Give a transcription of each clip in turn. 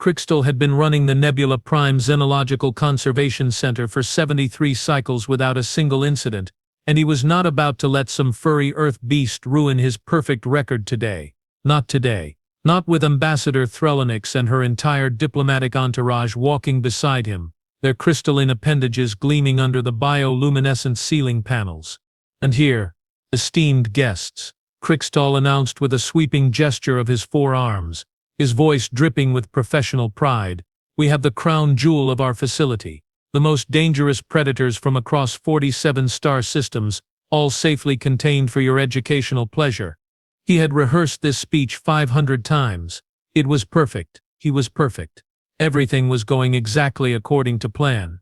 Krix'tal had been running the Nebula Prime Xenological Conservation Center for 73 cycles without a single incident, and he was not about to let some furry Earth beast ruin his perfect record today. Not today. Not with Ambassador Threlonix and her entire diplomatic entourage walking beside him, their crystalline appendages gleaming under the bioluminescent ceiling panels. And here, esteemed guests, Krix'tal announced with a sweeping gesture of his four arms, his voice dripping with professional pride, we have the crown jewel of our facility, the most dangerous predators from across 47 star systems, all safely contained for your educational pleasure. He had rehearsed this speech 500 times. It was perfect. He was perfect. Everything was going exactly according to plan.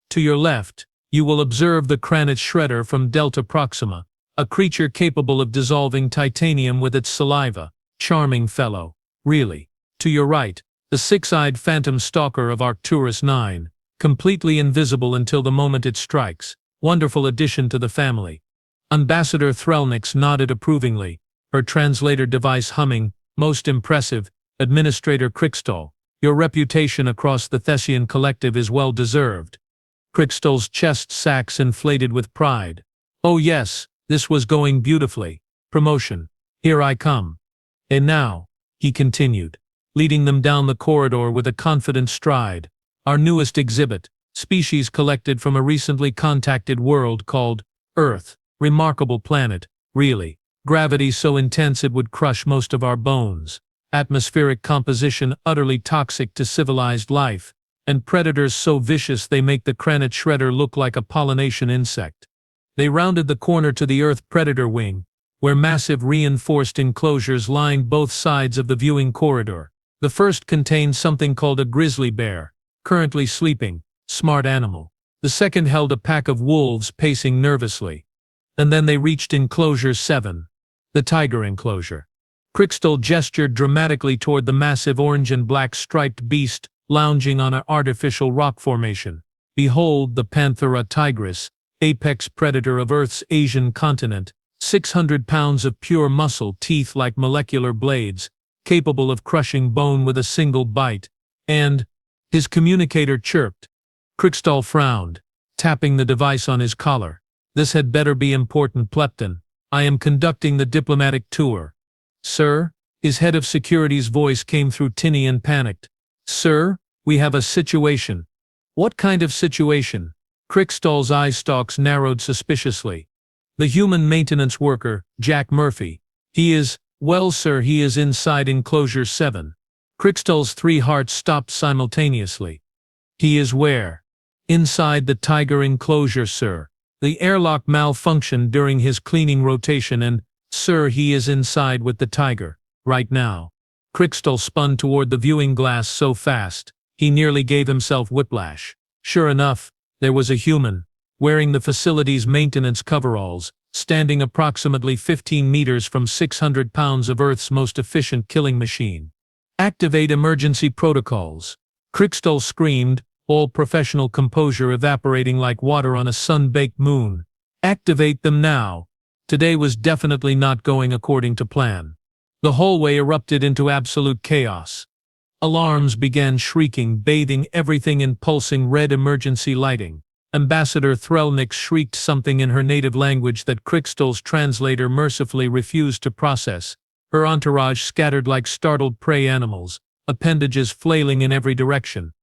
To your left, you will observe the Kranich Shredder from Delta Proxima, a creature capable of dissolving titanium with its saliva. Charming fellow. Really. To your right, the six-eyed phantom stalker of Arcturus 9, completely invisible until the moment it strikes. Wonderful addition to the family. Ambassador Threlonix nodded approvingly, her translator device humming, most impressive. Administrator Krix'tal, your reputation across the Thessian collective is well deserved. Krix'tal's chest sacs inflated with pride. Oh yes, this was going beautifully. Promotion. Here I come. And now, he continued, leading them down the corridor with a confident stride, our newest exhibit, species collected from a recently contacted world called Earth. Remarkable planet, really. Gravity so intense it would crush most of our bones. Atmospheric composition utterly toxic to civilized life, and predators so vicious they make the Kranich Shredder look like a pollination insect. They rounded the corner to the Earth predator wing, where massive reinforced enclosures lined both sides of the viewing corridor. The first contained something called a grizzly bear, currently sleeping, smart animal. The second held a pack of wolves pacing nervously. And then they reached Enclosure 7. The tiger enclosure. Krix'tal gestured dramatically toward the massive orange and black striped beast lounging on an artificial rock formation. Behold the Panthera tigris, apex predator of Earth's Asian continent, 600 pounds of pure muscle, teeth like molecular blades, capable of crushing bone with a single bite. And, his communicator chirped. Krix'tal frowned, tapping the device on his collar. This had better be important, Plepton. I am conducting the diplomatic tour. Sir? His head of security's voice came through tinny and panicked. Sir, we have a situation. What kind of situation? Krix'tal's eye stalks narrowed suspiciously. The human maintenance worker, Jack Murphy. He is, well sir, he is inside Enclosure 7. Krix'tal's three hearts stopped simultaneously. He is where? Inside the tiger enclosure, sir. The airlock malfunctioned during his cleaning rotation and, sir, he is inside with the tiger, right now. Krix'tal spun toward the viewing glass so fast, he nearly gave himself whiplash. Sure enough, there was a human, wearing the facility's maintenance coveralls, standing approximately 15 meters from 600 pounds of Earth's most efficient killing machine. Activate emergency protocols. Krix'tal screamed, all professional composure evaporating like water on a sun-baked moon. Activate them now. Today was definitely not going according to plan. The hallway erupted into absolute chaos. Alarms began shrieking, bathing everything in pulsing red emergency lighting. Ambassador Threlonix shrieked something in her native language that Krix'tal's translator mercifully refused to process. Her entourage scattered like startled prey animals, appendages flailing in every direction.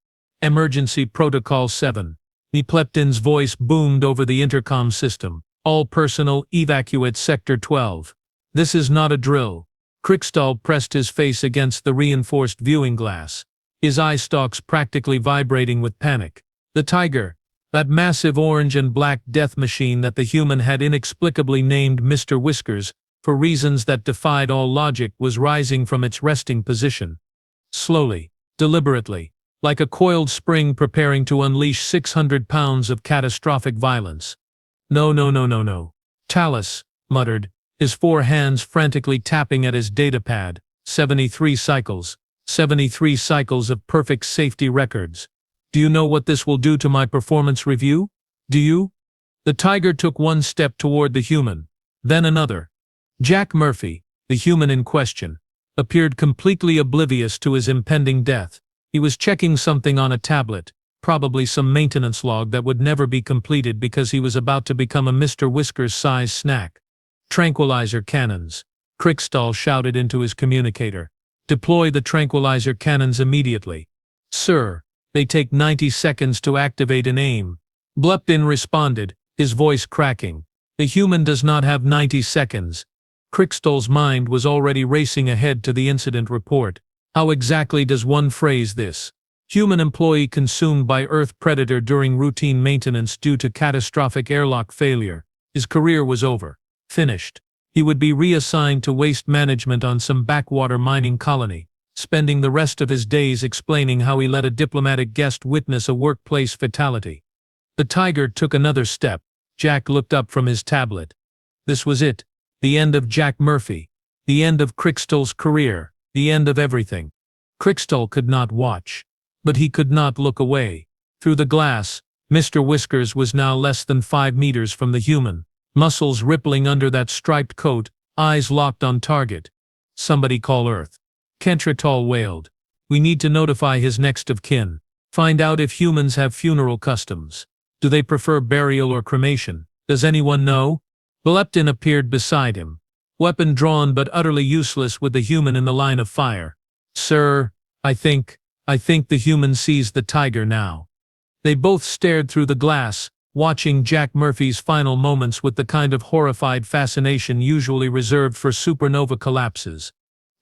Emergency Protocol 7. Plepton's voice boomed over the intercom system. All personnel evacuate Sector 12. This is not a drill. Krix'tal pressed his face against the reinforced viewing glass, his eye stalks practically vibrating with panic. The tiger, that massive orange and black death machine that the human had inexplicably named Mr. Whiskers, for reasons that defied all logic, was rising from its resting position. Slowly, deliberately, like a coiled spring preparing to unleash 600 pounds of catastrophic violence. No. Talus muttered, his four hands frantically tapping at his datapad. 73 cycles. 73 cycles of perfect safety records. Do you know what this will do to my performance review? Do you? The tiger took one step toward the human, then another. Jack Murphy, the human in question, appeared completely oblivious to his impending death. He was checking something on a tablet, probably some maintenance log that would never be completed because he was about to become a Mr. Whiskers-sized snack. Tranquilizer cannons. Krix'tal shouted into his communicator. Deploy the tranquilizer cannons immediately. Sir, they take 90 seconds to activate and aim. Bleptin responded, his voice cracking. The human does not have 90 seconds. Krix'tal's mind was already racing ahead to the incident report. How exactly does one phrase this? Human employee consumed by Earth predator during routine maintenance due to catastrophic airlock failure. His career was over. Finished. He would be reassigned to waste management on some backwater mining colony, spending the rest of his days explaining how he let a diplomatic guest witness a workplace fatality. The tiger took another step. Jack looked up from his tablet. This was it. The end of Jack Murphy. The end of Krix'tal's career. The end of everything. Krix'tal could not watch. But he could not look away. Through the glass, Mr. Whiskers was now less than 5 meters from the human, muscles rippling under that striped coat, eyes locked on target. Somebody call Earth. Krix'tal wailed. We need to notify his next of kin. Find out if humans have funeral customs. Do they prefer burial or cremation? Does anyone know? Bleptin appeared beside him. Weapon drawn but utterly useless with the human in the line of fire. Sir, I think the human sees the tiger now. They both stared through the glass, watching Jack Murphy's final moments with the kind of horrified fascination usually reserved for supernova collapses.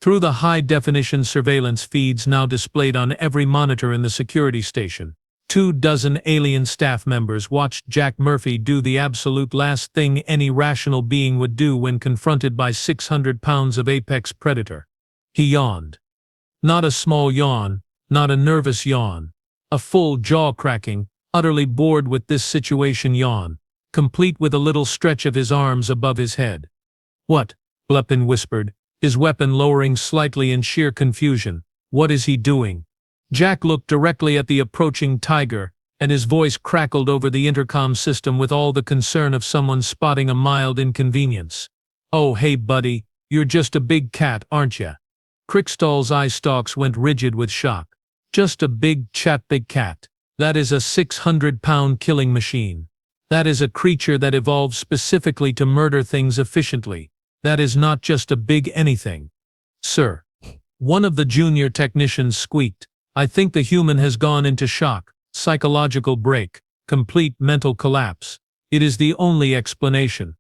Through the high-definition surveillance feeds now displayed on every monitor in the security station, 24 alien staff members watched Jack Murphy do the absolute last thing any rational being would do when confronted by 600 pounds of apex predator. He yawned. Not a small yawn, not a nervous yawn. A full jaw-cracking, utterly bored with this situation yawn, complete with a little stretch of his arms above his head. What? Bleptin whispered, his weapon lowering slightly in sheer confusion. What is he doing? Jack looked directly at the approaching tiger, and his voice crackled over the intercom system with all the concern of someone spotting a mild inconvenience. Oh hey buddy, you're just a big cat, aren't ya? Krix'tal's eye stalks went rigid with shock. Just a big cat. That is a 600-pound killing machine. That is a creature that evolved specifically to murder things efficiently. That is not just a big anything. Sir. One of the junior technicians squeaked. I think the human has gone into shock, psychological break, complete mental collapse. It is the only explanation.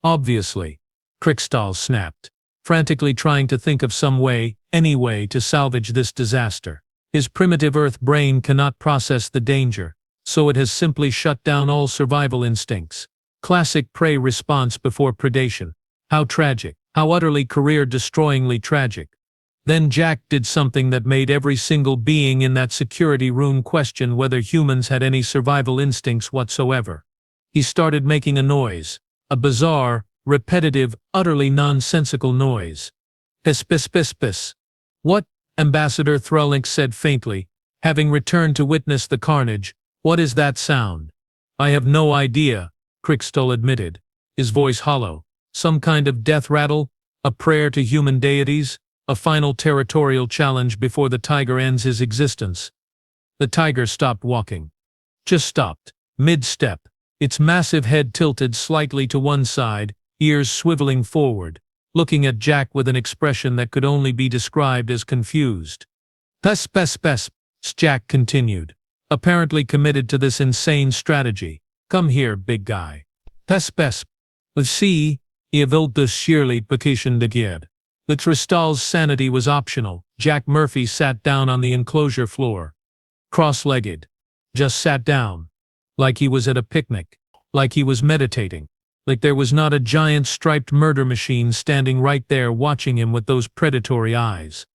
Obviously. Krix'tal snapped, frantically trying to think of some way, any way to salvage this disaster. His primitive Earth brain cannot process the danger, so it has simply shut down all survival instincts. Classic prey response before predation. How tragic, how utterly career-destroyingly tragic. Then Jack did something that made every single being in that security room question whether humans had any survival instincts whatsoever. He started making a noise, a bizarre, repetitive, utterly nonsensical noise. Piss piss piss piss. What? Ambassador Threlink said faintly, having returned to witness the carnage. What is that sound? I have no idea, Krix'tal admitted, his voice hollow. Some kind of death rattle? A prayer to human deities? A final territorial challenge before the tiger ends his existence. The tiger stopped walking. Just stopped, mid-step, its massive head tilted slightly to one side, ears swiveling forward, looking at Jack with an expression that could only be described as confused. Pes pes pes, Jack continued, apparently committed to this insane strategy. Come here, big guy. Pes pes. See, je wilt dus sheerly vacation de gear. The Krix'tal's sanity was optional. Jack Murphy sat down on the enclosure floor. Cross-legged. Just sat down. Like he was at a picnic. Like he was meditating. Like there was not a giant striped murder machine standing right there watching him with those predatory eyes.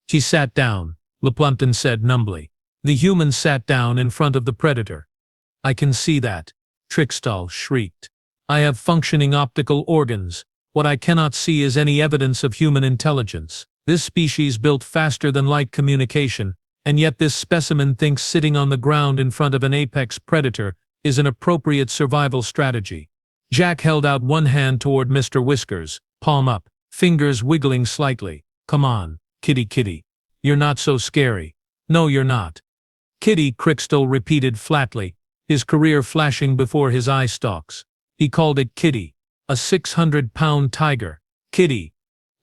He sat down, Bleptin said numbly. The human sat down in front of the predator. I can see that, Krix'tal shrieked. I have functioning optical organs. What I cannot see is any evidence of human intelligence. This species built faster than light communication, and yet this specimen thinks sitting on the ground in front of an apex predator is an appropriate survival strategy. Jack held out one hand toward Mr. Whiskers, palm up, fingers wiggling slightly. Come on, kitty kitty. You're not so scary. No, you're not. Kitty, Krix'tal repeated flatly, his career flashing before his eye stalks. He called it Kitty. A 600-pound tiger. Kitty.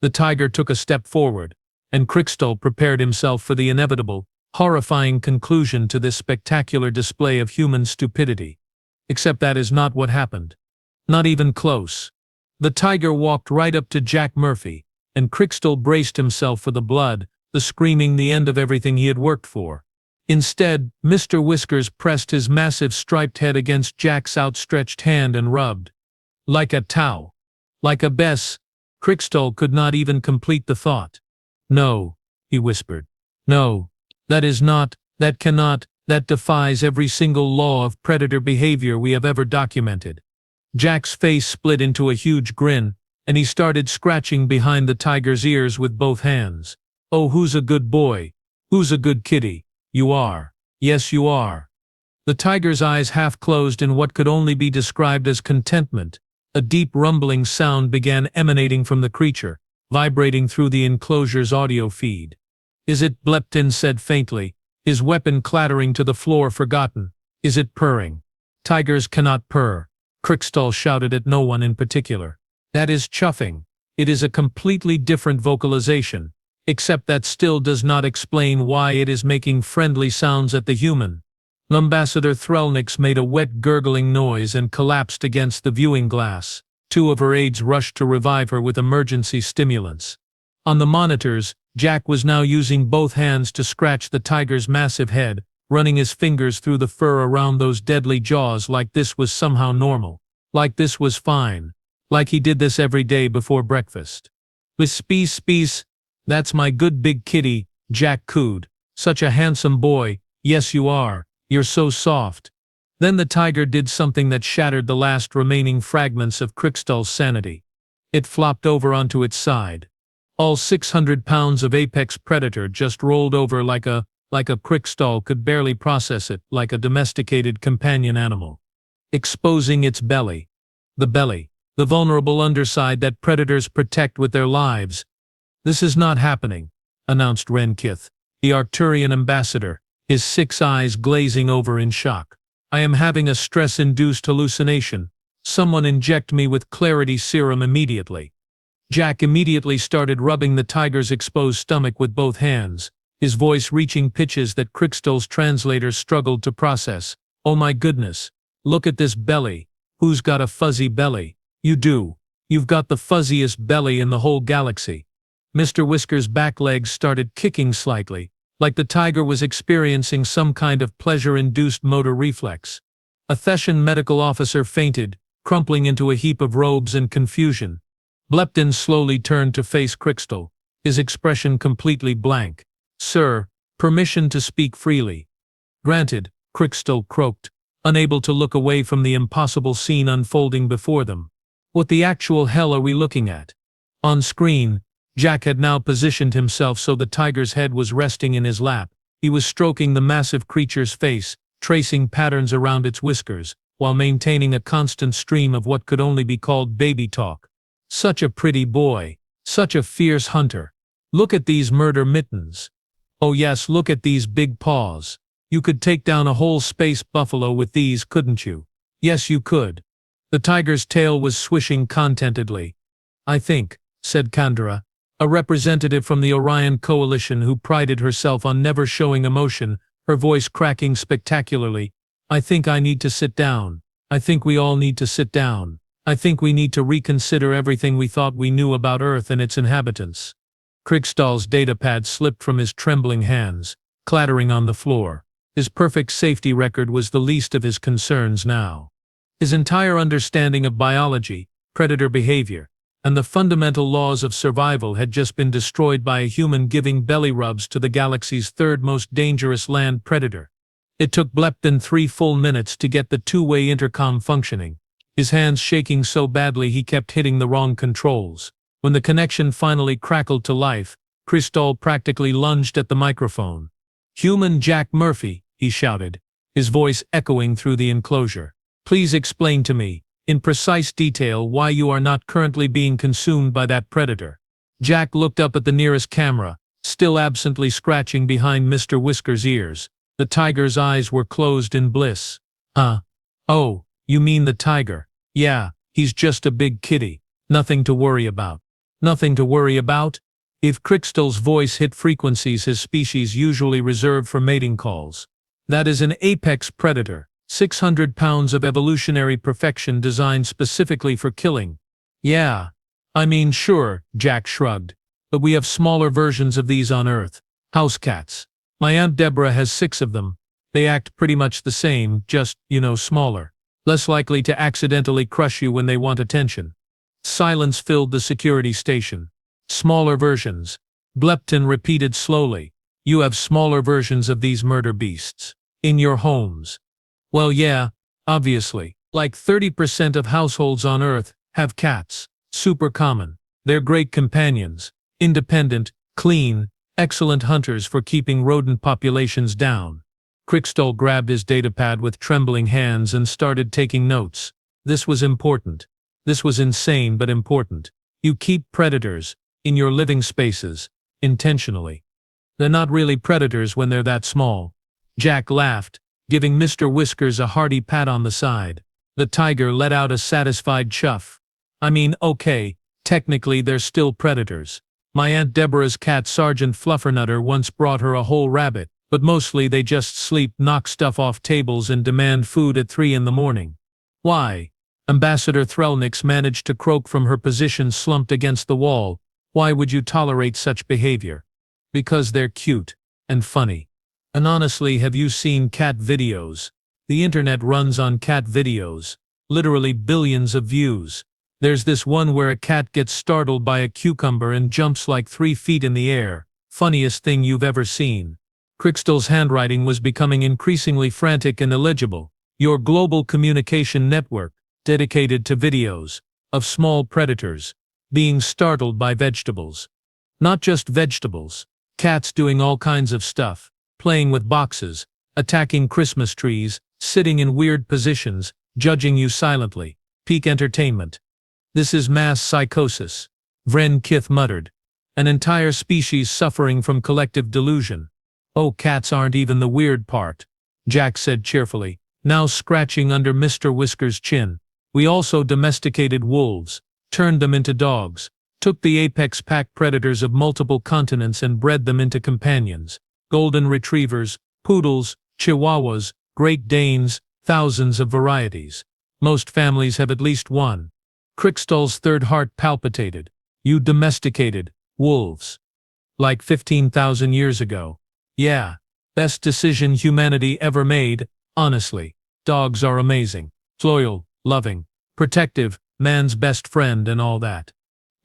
The tiger took a step forward, and Krix'tal prepared himself for the inevitable, horrifying conclusion to this spectacular display of human stupidity. Except that is not what happened. Not even close. The tiger walked right up to Jack Murphy, and Krix'tal braced himself for the blood, the screaming, the end of everything he had worked for. Instead, Mr. Whiskers pressed his massive striped head against Jack's outstretched hand and rubbed. Like a towel. Like a bess. Krix'tal could not even complete the thought. No, he whispered. No, that is not, that cannot, that defies every single law of predator behavior we have ever documented. Jack's face split into a huge grin, and he started scratching behind the tiger's ears with both hands. Oh, who's a good boy? Who's a good kitty? You are. Yes, you are. The tiger's eyes half closed in what could only be described as contentment. A deep rumbling sound began emanating from the creature, vibrating through the enclosure's audio feed. Is it? Bleptin said faintly, his weapon clattering to the floor forgotten. Is it purring? Tigers cannot purr. Krix'tal shouted at no one in particular. That is chuffing. It is a completely different vocalization, except that still does not explain why it is making friendly sounds at the human. Ambassador Threlnix made a wet gurgling noise and collapsed against the viewing glass. Two of her aides rushed to revive her with emergency stimulants. On the monitors, Jack was now using both hands to scratch the tiger's massive head, running his fingers through the fur around those deadly jaws like this was somehow normal. Like this was fine. Like he did this every day before breakfast. Spees. That's my good big kitty, Jack cooed. Such a handsome boy. Yes, you are. You're so soft. Then the tiger did something that shattered the last remaining fragments of Krix'tal's sanity. It flopped over onto its side. All 600 pounds of apex predator just rolled over like a Krix'tal could barely process it, like a domesticated companion animal. Exposing its belly. The belly. The vulnerable underside that predators protect with their lives. This is not happening, announced Renkith, the Arcturian ambassador, his 6 eyes glazing over in shock. I am having a stress-induced hallucination. Someone inject me with clarity serum immediately. Jack immediately started rubbing the tiger's exposed stomach with both hands, his voice reaching pitches that Krix'tal's translator struggled to process. Oh my goodness. Look at this belly. Who's got a fuzzy belly? You do. You've got the fuzziest belly in the whole galaxy. Mr. Whisker's back legs started kicking slightly, like the tiger was experiencing some kind of pleasure-induced motor reflex. A Theshan medical officer fainted, crumpling into a heap of robes and confusion. Bleptin slowly turned to face Krix'tal, his expression completely blank. Sir, permission to speak freely. Granted, Krix'tal croaked, unable to look away from the impossible scene unfolding before them. What the actual hell are we looking at? On screen, Jack had now positioned himself so the tiger's head was resting in his lap. He was stroking the massive creature's face, tracing patterns around its whiskers, while maintaining a constant stream of what could only be called baby talk. Such a pretty boy. Such a fierce hunter. Look at these murder mittens. Oh yes, look at these big paws. You could take down a whole space buffalo with these, couldn't you? Yes, you could. The tiger's tail was swishing contentedly. I think, said Kandra, a representative from the Orion Coalition who prided herself on never showing emotion, her voice cracking spectacularly. I think I need to sit down. I think we all need to sit down. I think we need to reconsider everything we thought we knew about Earth and its inhabitants. Krix'tal's datapad slipped from his trembling hands, clattering on the floor. His perfect safety record was the least of his concerns now. His entire understanding of biology, predator behavior, and the fundamental laws of survival had just been destroyed by a human giving belly rubs to the galaxy's third most dangerous land predator. It took Bleptin 3 full minutes to get the two-way intercom functioning, his hands shaking so badly he kept hitting the wrong controls. When the connection finally crackled to life, Krix'tal practically lunged at the microphone. Human Jack Murphy, he shouted, his voice echoing through the enclosure. Please explain to me, in precise detail, why you are not currently being consumed by that predator. Jack looked up at the nearest camera, still absently scratching behind Mr. Whisker's ears. The tiger's eyes were closed in bliss. Oh, you mean the tiger? Yeah, he's just a big kitty. Nothing to worry about. Nothing to worry about? If Krix'tal's voice hit frequencies his species usually reserve for mating calls. That is an apex predator, 600 pounds of evolutionary perfection designed specifically for killing. Yeah. I mean, sure, Jack shrugged. But we have smaller versions of these on Earth. House cats. My Aunt Deborah has 6 of them. They act pretty much the same, just, smaller. Less likely to accidentally crush you when they want attention. Silence filled the security station. Smaller versions. Blepton repeated slowly. You have smaller versions of these murder beasts. In your homes. Well, yeah, obviously. Like 30% of households on Earth have cats. Super common. They're great companions. Independent, clean, excellent hunters for keeping rodent populations down. Krix'tal grabbed his datapad with trembling hands and started taking notes. This was important. This was insane but important. You keep predators in your living spaces, intentionally. They're not really predators when they're that small. Jack laughed, giving Mr. Whiskers a hearty pat on the side. The tiger let out a satisfied chuff. I mean, okay, technically they're still predators. My Aunt Deborah's cat Sergeant Fluffernutter once brought her a whole rabbit, but mostly they just sleep, knock stuff off tables and demand food at 3 in the morning. Why? Ambassador Threlnix managed to croak from her position slumped against the wall. Why would you tolerate such behavior? Because they're cute and funny. And honestly, have you seen cat videos? The internet runs on cat videos. Literally billions of views. There's this one where a cat gets startled by a cucumber and jumps like 3 feet in the air. Funniest thing you've ever seen. Krix'tal's handwriting was becoming increasingly frantic and illegible. Your global communication network, dedicated to videos of small predators being startled by vegetables. Not just vegetables. Cats doing all kinds of stuff. Playing with boxes, attacking Christmas trees, sitting in weird positions, judging you silently. Peak entertainment. This is mass psychosis. Vren Kith muttered. An entire species suffering from collective delusion. Oh, cats aren't even the weird part, Jack said cheerfully, now scratching under Mr. Whisker's chin. We also domesticated wolves, turned them into dogs, took the apex pack predators of multiple continents and bred them into companions. Golden retrievers, poodles, chihuahuas, Great Danes, thousands of varieties. Most families have at least one. Krix'tal's third heart palpitated. You domesticated wolves. Like 15,000 years ago. Yeah. Best decision humanity ever made, honestly. Dogs are amazing. Loyal, loving, protective, man's best friend and all that.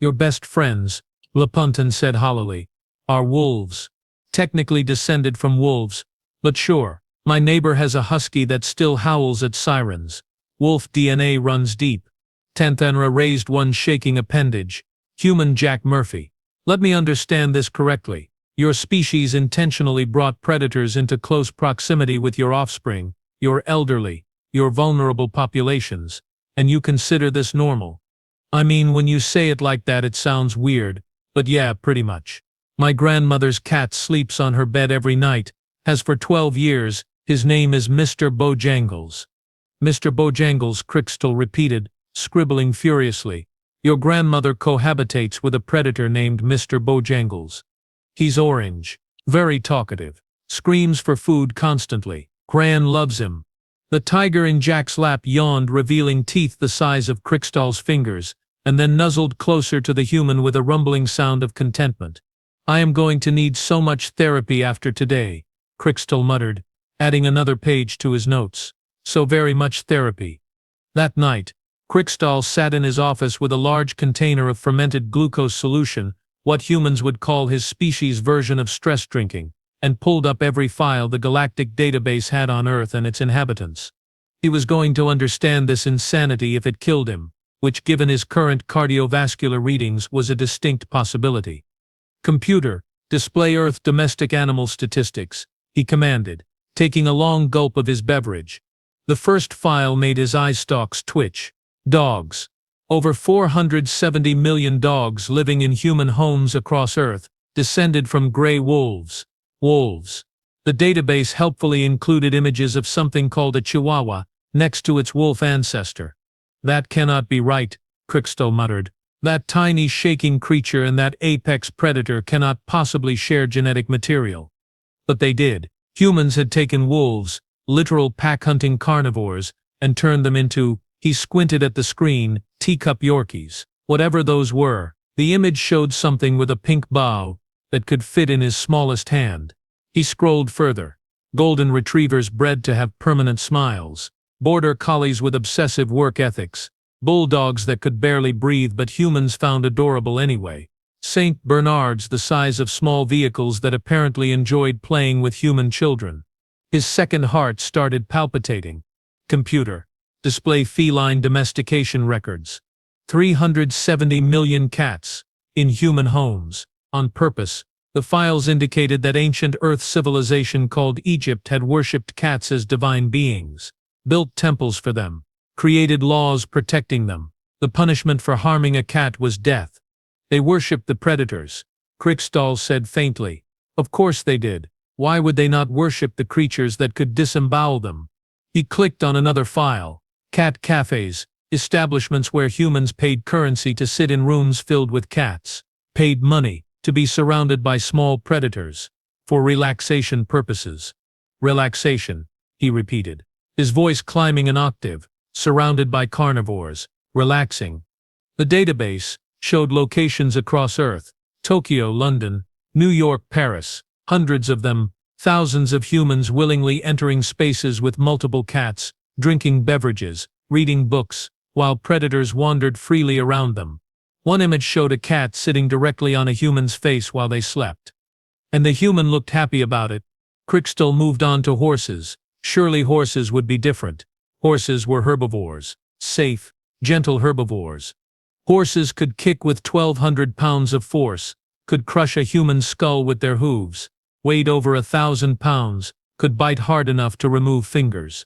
Your best friends, Lepunton said hollowly, are wolves. Technically descended from wolves, but sure. My neighbor has a husky that still howls at sirens. Wolf DNA runs deep. Tanthanra raised one shaking appendage. Human Jack Murphy. Let me understand this correctly. Your species intentionally brought predators into close proximity with your offspring, your elderly, your vulnerable populations, and you consider this normal. I mean, when you say it like that it sounds weird, but yeah, pretty much. My grandmother's cat sleeps on her bed every night, has for 12 years, his name is Mr. Bojangles. Mr. Bojangles, Krix'tal repeated, scribbling furiously. Your grandmother cohabitates with a predator named Mr. Bojangles. He's orange, very talkative, screams for food constantly. Gran loves him. The tiger in Jack's lap yawned, revealing teeth the size of Krix'tal's fingers, and then nuzzled closer to the human with a rumbling sound of contentment. I am going to need so much therapy after today, Krix'tal muttered, adding another page to his notes. So very much therapy. That night, Krix'tal sat in his office with a large container of fermented glucose solution, what humans would call his species' version of stress drinking, and pulled up every file the galactic database had on Earth and its inhabitants. He was going to understand this insanity if it killed him, which given his current cardiovascular readings was a distinct possibility. Computer, display Earth domestic animal statistics, he commanded, taking a long gulp of his beverage. The first file made his eye stalks twitch. Dogs. Over 470 million dogs living in human homes across Earth, descended from gray wolves. Wolves. The database helpfully included images of something called a chihuahua next to its wolf ancestor. That cannot be right, Krix'tal muttered. That tiny shaking creature and that apex predator cannot possibly share genetic material. But they did. Humans had taken wolves, literal pack-hunting carnivores, and turned them into, he squinted at the screen, teacup Yorkies. Whatever those were, the image showed something with a pink bow that could fit in his smallest hand. He scrolled further. Golden retrievers bred to have permanent smiles. Border collies with obsessive work ethics. Bulldogs that could barely breathe but humans found adorable anyway. Saint Bernards the size of small vehicles that apparently enjoyed playing with human children. His second heart started palpitating. Computer. Display feline domestication records. 370 million cats. In human homes. On purpose. The files indicated that ancient Earth civilization called Egypt had worshipped cats as divine beings, built temples for them, created laws protecting them. The punishment for harming a cat was death. They worshipped the predators, Krix'tal said faintly. Of course they did. Why would they not worship the creatures that could disembowel them? He clicked on another file. Cat cafes, establishments where humans paid currency to sit in rooms filled with cats, paid money to be surrounded by small predators, for relaxation purposes. Relaxation, he repeated, his voice climbing an octave, surrounded by carnivores, relaxing. The database showed locations across Earth, Tokyo, London, New York, Paris, hundreds of them, thousands of humans willingly entering spaces with multiple cats, drinking beverages, reading books, while predators wandered freely around them. One image showed a cat sitting directly on a human's face while they slept. And the human looked happy about it. Krix'tal moved on to horses. Surely horses would be different. Horses were herbivores. Safe, gentle herbivores. Horses could kick with 1,200 pounds of force, could crush a human skull with their hooves, weighed over 1,000 pounds, could bite hard enough to remove fingers.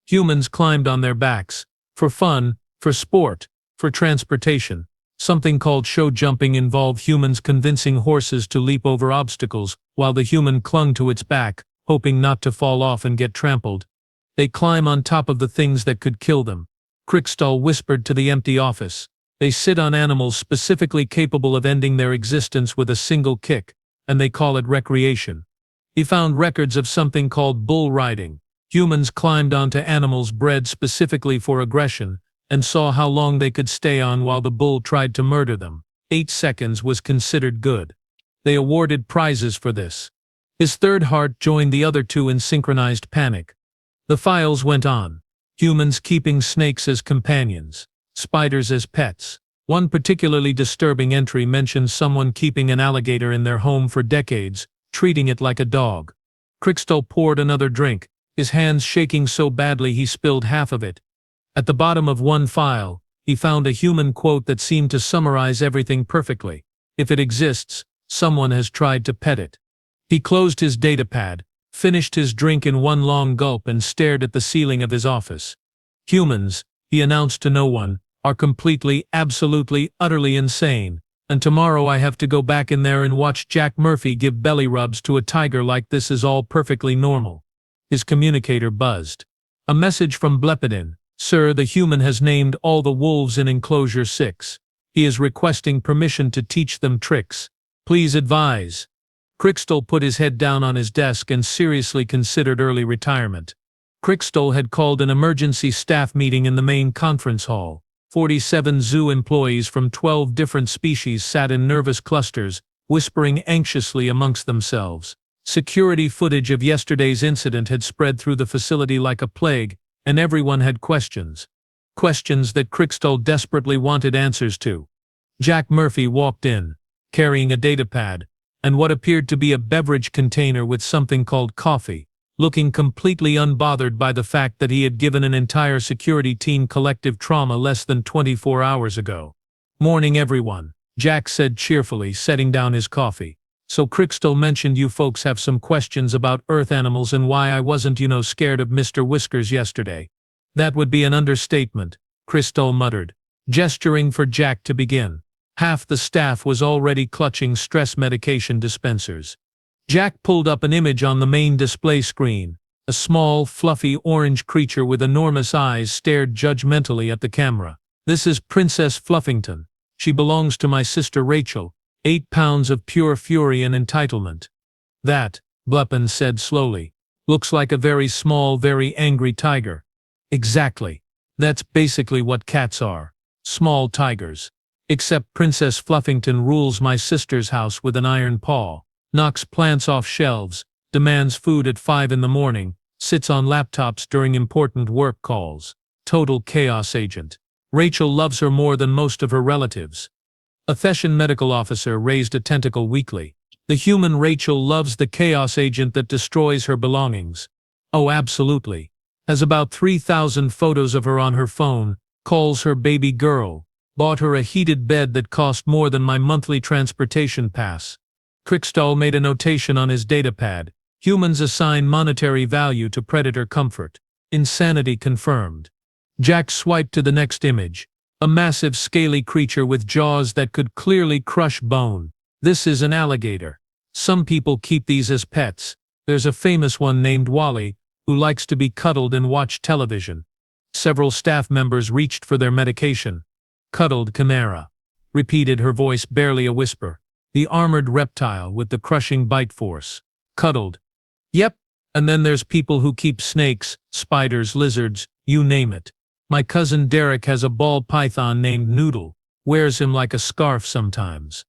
Humans climbed on their backs. For fun, for sport, for transportation. Something called show jumping involved humans convincing horses to leap over obstacles while the human clung to its back, hoping not to fall off and get trampled. They climb on top of the things that could kill them. Krix'tal whispered to the empty office. They sit on animals specifically capable of ending their existence with a single kick, and they call it recreation. He found records of something called bull riding. Humans climbed onto animals bred specifically for aggression, and saw how long they could stay on while the bull tried to murder them. 8 seconds was considered good. They awarded prizes for this. His third heart joined the other two in synchronized panic. The files went on. Humans keeping snakes as companions, spiders as pets. One particularly disturbing entry mentioned someone keeping an alligator in their home for decades, treating it like a dog. Krix'tal poured another drink, his hands shaking so badly he spilled half of it. At the bottom of one file, he found a human quote that seemed to summarize everything perfectly. If it exists, someone has tried to pet it. He closed his datapad, finished his drink in one long gulp and stared at the ceiling of his office. Humans, he announced to no one, are completely, absolutely, utterly insane, and tomorrow I have to go back in there and watch Jack Murphy give belly rubs to a tiger like this is all perfectly normal. His communicator buzzed. A message from Blepidin. Sir, the human has named all the wolves in Enclosure 6. He is requesting permission to teach them tricks. Please advise. Krix'tal put his head down on his desk and seriously considered early retirement. Krix'tal had called an emergency staff meeting in the main conference hall. 47 zoo employees from 12 different species sat in nervous clusters, whispering anxiously amongst themselves. Security footage of yesterday's incident had spread through the facility like a plague, and everyone had questions. Questions that Krix'tal desperately wanted answers to. Jack Murphy walked in, carrying a datapad, and what appeared to be a beverage container with something called coffee, looking completely unbothered by the fact that he had given an entire security team collective trauma less than 24 hours ago. Morning everyone, Jack said cheerfully, setting down his coffee. So Krix'tal mentioned you folks have some questions about Earth animals and why I wasn't, scared of Mr. Whiskers yesterday. That would be an understatement, Krix'tal muttered, gesturing for Jack to begin. Half the staff was already clutching stress medication dispensers. Jack pulled up an image on the main display screen. A small, fluffy orange creature with enormous eyes stared judgmentally at the camera. "This is Princess Fluffington. She belongs to my sister Rachel. 8 pounds of pure fury and entitlement." "That," Bleppin said slowly, "looks like a very small, very angry tiger." "Exactly. That's basically what cats are. Small tigers. Except Princess Fluffington rules my sister's house with an iron paw, knocks plants off shelves, demands food at 5 in the morning, sits on laptops during important work calls. Total chaos agent. Rachel loves her more than most of her relatives." A Theshan medical officer raised a tentacle weakly. "The human Rachel loves the chaos agent that destroys her belongings." "Oh, absolutely. Has about 3,000 photos of her on her phone, calls her baby girl. Bought her a heated bed that cost more than my monthly transportation pass." Krix'tal made a notation on his datapad. "Humans assign monetary value to predator comfort. Insanity confirmed." Jack swiped to the next image. A massive scaly creature with jaws that could clearly crush bone. "This is an alligator. Some people keep these as pets. There's a famous one named Wally, who likes to be cuddled and watch television." Several staff members reached for their medication. "Cuddled chimera," repeated her voice barely a whisper. "The armored reptile with the crushing bite force. Cuddled. Yep, and then there's people who keep snakes, spiders, lizards, you name it. My cousin Derek has a ball python named Noodle, wears him like a scarf sometimes."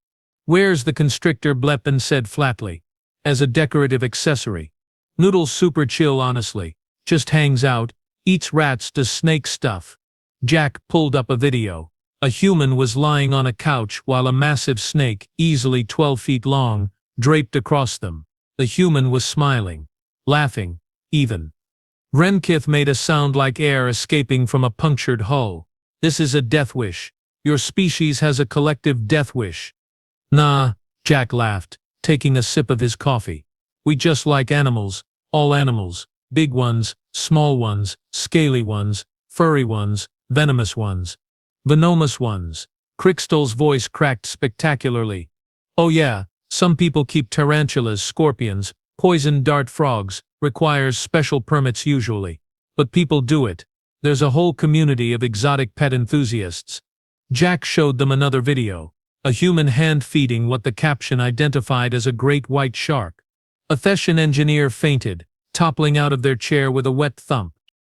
"Wears the constrictor," Bleppin said flatly. "As a decorative accessory. Noodle's super chill honestly. Just hangs out, eats rats, does snake stuff." Jack pulled up a video. A human was lying on a couch while a massive snake, easily 12 feet long, draped across them. The human was smiling. Laughing. Even. Renkith made a sound like air escaping from a punctured hull. "This is a death wish. Your species has a collective death wish." "Nah," Jack laughed, taking a sip of his coffee. "We just like animals, all animals, big ones, small ones, scaly ones, furry ones, venomous ones. Venomous ones." Krix'tal's voice cracked spectacularly. "Oh yeah, some people keep tarantulas, scorpions, poison dart frogs, requires special permits usually. But people do it. There's a whole community of exotic pet enthusiasts." Jack showed them another video. A human hand feeding what the caption identified as a great white shark. A Theshan engineer fainted, toppling out of their chair with a wet thump.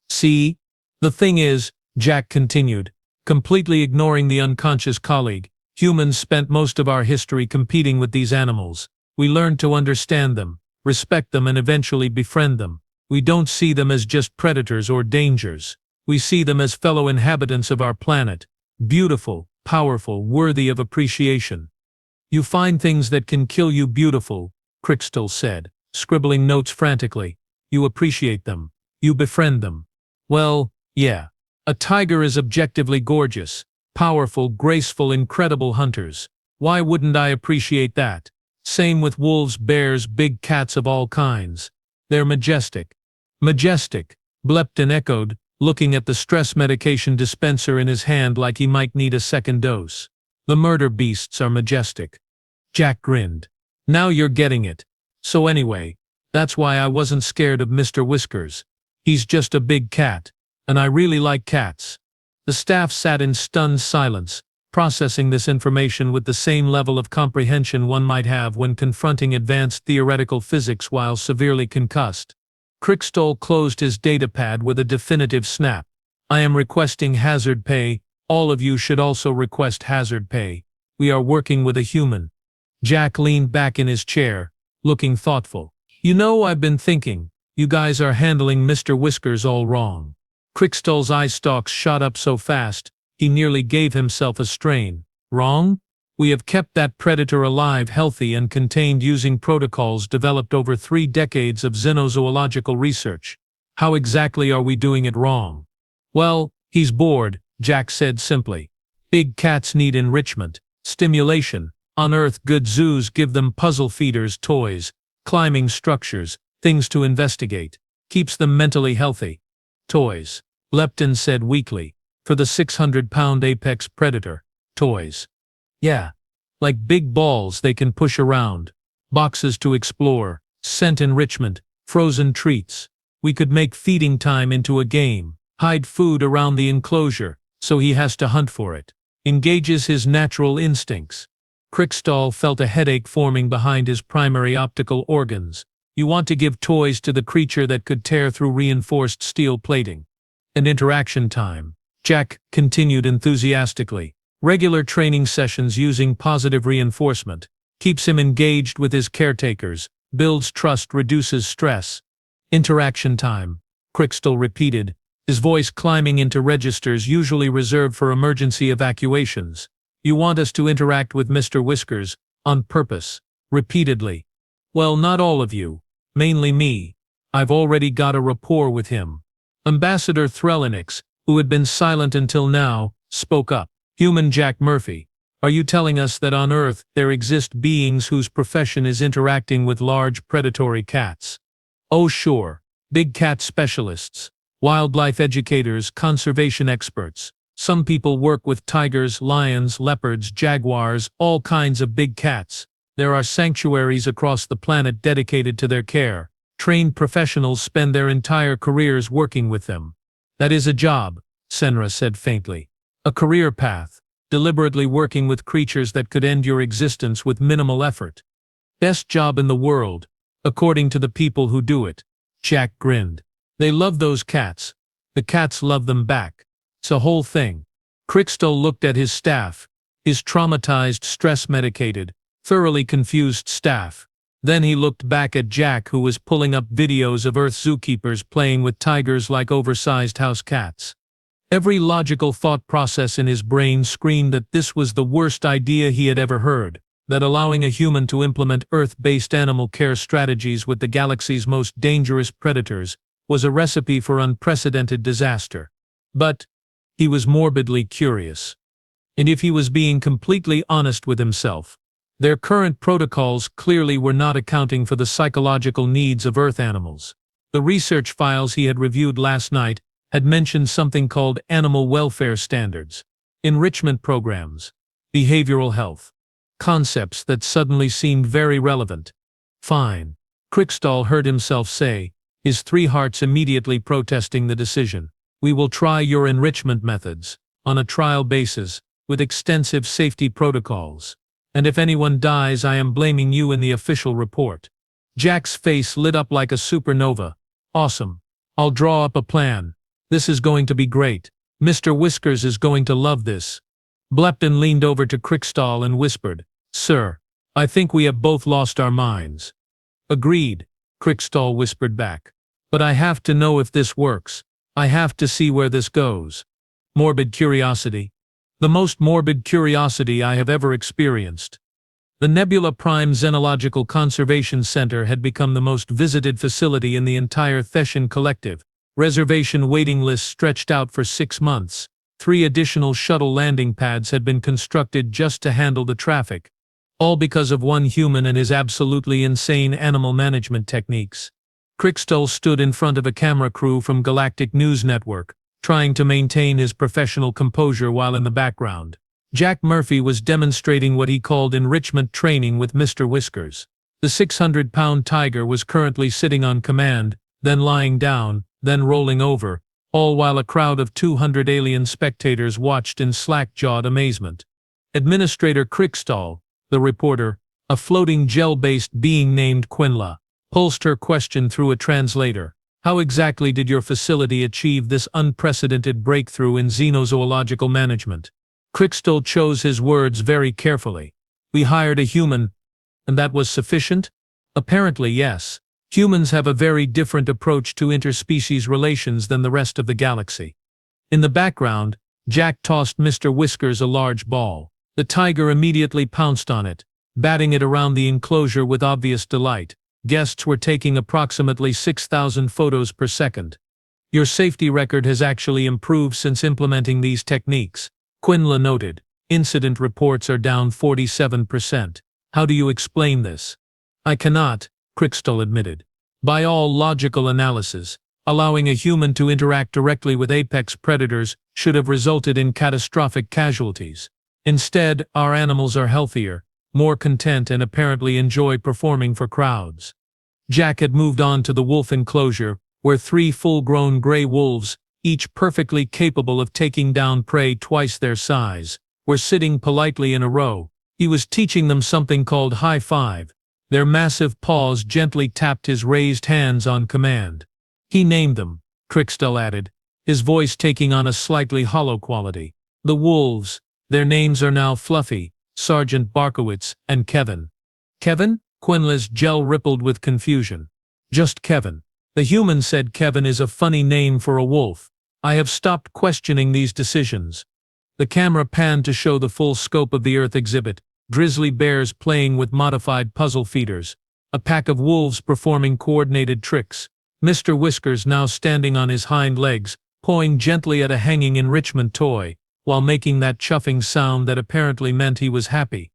"See? The thing is," Jack continued, completely ignoring the unconscious colleague, "humans spent most of our history competing with these animals. We learned to understand them, respect them, and eventually befriend them. We don't see them as just predators or dangers. We see them as fellow inhabitants of our planet. Beautiful, powerful, worthy of appreciation." "You find things that can kill you beautiful," Krix'tal said, scribbling notes frantically. "You appreciate them. You befriend them." "Well, yeah. A tiger is objectively gorgeous, powerful, graceful, incredible hunters. Why wouldn't I appreciate that? Same with wolves, bears, big cats of all kinds. They're majestic." "Majestic," Bleppin echoed, looking at the stress medication dispenser in his hand like he might need a second dose. "The murder beasts are majestic." Jack grinned. "Now you're getting it. So anyway, that's why I wasn't scared of Mr. Whiskers. He's just a big cat. And I really like cats." The staff sat in stunned silence, processing this information with the same level of comprehension one might have when confronting advanced theoretical physics while severely concussed. Krix'tal closed his datapad with a definitive snap. "I am requesting hazard pay. All of you should also request hazard pay. We are working with a human." Jack leaned back in his chair, looking thoughtful. "You know, I've been thinking, you guys are handling Mr. Whiskers all wrong." Krix'tal's eye stalks shot up so fast, he nearly gave himself a strain. "Wrong? We have kept that predator alive, healthy, and contained using protocols developed over 3 decades of xenozoological research. How exactly are we doing it wrong?" "Well, he's bored," Jack said simply. "Big cats need enrichment, stimulation. On Earth, good zoos give them puzzle feeders, toys, climbing structures, things to investigate. Keeps them mentally healthy." "Toys," Bleppin said weakly. "For the 600-pound apex predator. Toys." Yeah. Like big balls they can push around. Boxes to explore, scent enrichment, frozen treats. We could make feeding time into a game, hide food around the enclosure, so he has to hunt for it. Engages his natural instincts. Krix'tal felt a headache forming behind his primary optical organs. You want to give toys to the creature that could tear through reinforced steel plating. And interaction time. Jack continued enthusiastically. Regular training sessions using positive reinforcement. Keeps him engaged with his caretakers, builds trust, reduces stress. Interaction time. Krix'tal repeated, his voice climbing into registers usually reserved for emergency evacuations. You want us to interact with Mr. Whiskers, on purpose, repeatedly. Well, not all of you. Mainly me. I've already got a rapport with him. Ambassador Threlinix, who had been silent until now, spoke up. Human Jack Murphy, are you telling us that on Earth there exist beings whose profession is interacting with large predatory cats? Oh sure, big cat specialists, wildlife educators, conservation experts. Some people work with tigers, lions, leopards, jaguars, all kinds of big cats. There are sanctuaries across the planet dedicated to their care. Trained professionals spend their entire careers working with them. That is a job, Senra said faintly. A career path, deliberately working with creatures that could end your existence with minimal effort. Best job in the world, according to the people who do it. Jack grinned. They love those cats. The cats love them back. It's a whole thing. Krix'tal looked at his staff, his traumatized, stress-medicated, thoroughly confused staff. Then he looked back at Jack, who was pulling up videos of Earth zookeepers playing with tigers like oversized house cats. Every logical thought process in his brain screamed that this was the worst idea he had ever heard, that allowing a human to implement Earth-based animal care strategies with the galaxy's most dangerous predators was a recipe for unprecedented disaster. But he was morbidly curious. And if he was being completely honest with himself, their current protocols clearly were not accounting for the psychological needs of Earth animals. The research files he had reviewed last night had mentioned something called animal welfare standards, enrichment programs, behavioral health. Concepts that suddenly seemed very relevant. Fine. Krix'tal heard himself say, his three hearts immediately protesting the decision. We will try your enrichment methods, on a trial basis, with extensive safety protocols. And if anyone dies, I am blaming you in the official report. Jack's face lit up like a supernova. Awesome. I'll draw up a plan. This is going to be great. Mr. Whiskers is going to love this. Blepton leaned over to Krix'tal and whispered, Sir, I think we have both lost our minds. Agreed, Krix'tal whispered back. But I have to know if this works. I have to see where this goes. Morbid curiosity. The most morbid curiosity I have ever experienced. The Nebula Prime Xenological Conservation Center had become the most visited facility in the entire Theshan Collective. Reservation waiting lists stretched out for 6 months. 3 additional shuttle landing pads had been constructed just to handle the traffic. All because of one human and his absolutely insane animal management techniques. Krix'tal stood in front of a camera crew from Galactic News Network, trying to maintain his professional composure while in the background. Jack Murphy was demonstrating what he called enrichment training with Mr. Whiskers. The 600-pound tiger was currently sitting on command, then lying down, then rolling over, all while a crowd of 200 alien spectators watched in slack-jawed amazement. Administrator Krix'tal, the reporter, a floating gel-based being named Quinla, pulsed her question through a translator. How exactly did your facility achieve this unprecedented breakthrough in xenozoological management? Krix'tal chose his words very carefully. We hired a human, and that was sufficient? Apparently yes. Humans have a very different approach to interspecies relations than the rest of the galaxy. In the background, Jack tossed Mr. Whiskers a large ball. The tiger immediately pounced on it, batting it around the enclosure with obvious delight. Guests were taking approximately 6,000 photos per second. Your safety record has actually improved since implementing these techniques, Quinla noted. Incident reports are down 47%. How do you explain this? I cannot, Krix'tal admitted. By all logical analysis, allowing a human to interact directly with apex predators should have resulted in catastrophic casualties. Instead, our animals are healthier, more content and apparently enjoy performing for crowds. Jack had moved on to the wolf enclosure, where 3 full-grown gray wolves, each perfectly capable of taking down prey twice their size, were sitting politely in a row. He was teaching them something called high five. Their massive paws gently tapped his raised hands on command. He named them, Krix'tal added, his voice taking on a slightly hollow quality. The wolves, their names are now Fluffy, Sergeant Barkowitz, and Kevin. Kevin? Quinla's gel rippled with confusion. Just Kevin. The human said Kevin is a funny name for a wolf. I have stopped questioning these decisions. The camera panned to show the full scope of the Earth exhibit, grizzly bears playing with modified puzzle feeders, a pack of wolves performing coordinated tricks, Mr. Whiskers now standing on his hind legs, pawing gently at a hanging enrichment toy, while making that chuffing sound that apparently meant he was happy.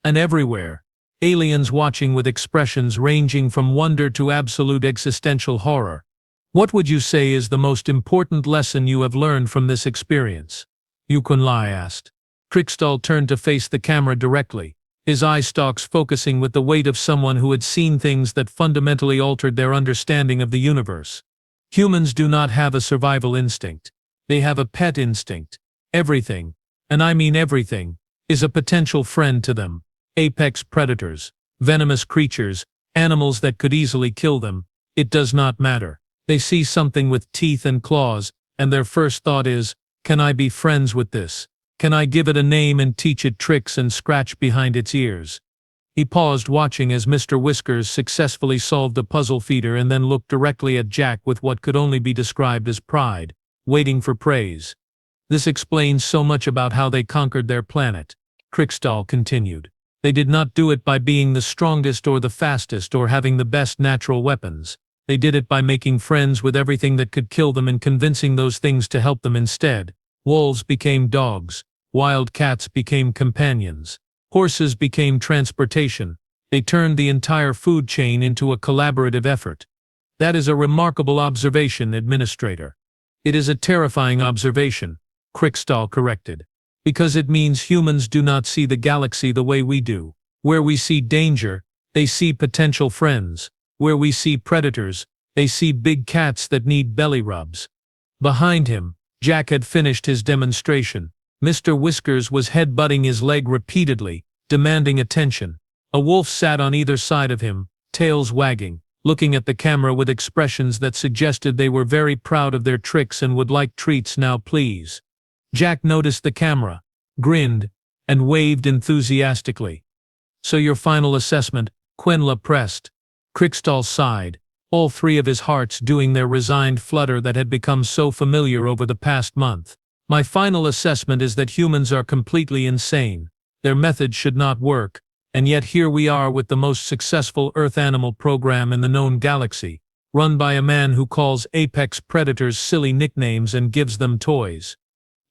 And everywhere, aliens watching with expressions ranging from wonder to absolute existential horror. What would you say is the most important lesson you have learned from this experience? Yukunlai asked. Krix'tal turned to face the camera directly, his eye stalks focusing with the weight of someone who had seen things that fundamentally altered their understanding of the universe. Humans do not have a survival instinct. They have a pet instinct. Everything, and I mean everything, is a potential friend to them. Apex predators, venomous creatures, animals that could easily kill them, it does not matter. They see something with teeth and claws, and their first thought is, can I be friends with this? Can I give it a name and teach it tricks and scratch behind its ears? He paused, watching as Mr. Whiskers successfully solved a puzzle feeder and then looked directly at Jack with what could only be described as pride, waiting for praise. This explains so much about how they conquered their planet, Krix'tal continued. They did not do it by being the strongest or the fastest or having the best natural weapons. They did it by making friends with everything that could kill them and convincing those things to help them instead. Wolves became dogs. Wild cats became companions. Horses became transportation. They turned the entire food chain into a collaborative effort. That is a remarkable observation, Administrator. It is a terrifying observation, Krix'tal corrected. Because it means humans do not see the galaxy the way we do. Where we see danger, they see potential friends. Where we see predators, they see big cats that need belly rubs. Behind him, Jack had finished his demonstration. Mr. Whiskers was headbutting his leg repeatedly, demanding attention. A wolf sat on either side of him, tails wagging, looking at the camera with expressions that suggested they were very proud of their tricks and would like treats now, please. Jack noticed the camera, grinned, and waved enthusiastically. So your final assessment, Quinla pressed. Krix'tal sighed, all 3 of his hearts doing their resigned flutter that had become so familiar over the past month. My final assessment is that humans are completely insane. Their methods should not work, and yet here we are with the most successful Earth animal program in the known galaxy, run by a man who calls apex predators silly nicknames and gives them toys.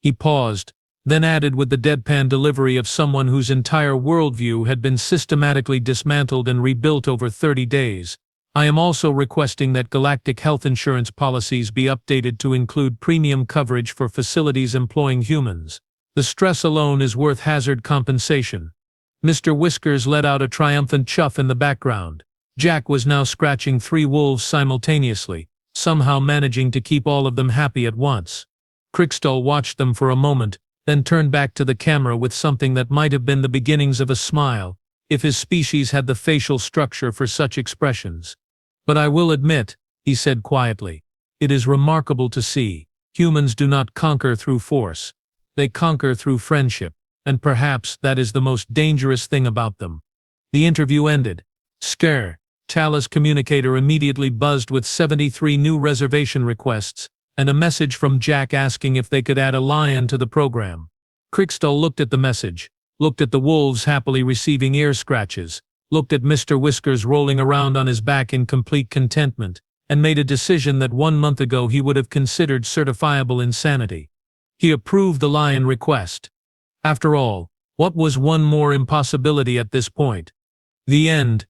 He paused, then added with the deadpan delivery of someone whose entire worldview had been systematically dismantled and rebuilt over 30 days. I am also requesting that galactic health insurance policies be updated to include premium coverage for facilities employing humans. The stress alone is worth hazard compensation. Mr. Whiskers let out a triumphant chuff in the background. Jack was now scratching 3 wolves simultaneously, somehow managing to keep all of them happy at once. Krix'tal watched them for a moment, then turned back to the camera with something that might have been the beginnings of a smile, if his species had the facial structure for such expressions. But I will admit, he said quietly, it is remarkable to see. Humans do not conquer through force. They conquer through friendship, and perhaps that is the most dangerous thing about them. The interview ended. Tala's communicator immediately buzzed with 73 new reservation requests, and a message from Jack asking if they could add a lion to the program. Krix'tal looked at the message, looked at the wolves happily receiving ear scratches, looked at Mr. Whiskers rolling around on his back in complete contentment, and made a decision that 1 month ago he would have considered certifiable insanity. He approved the lion request. After all, what was one more impossibility at this point? The end.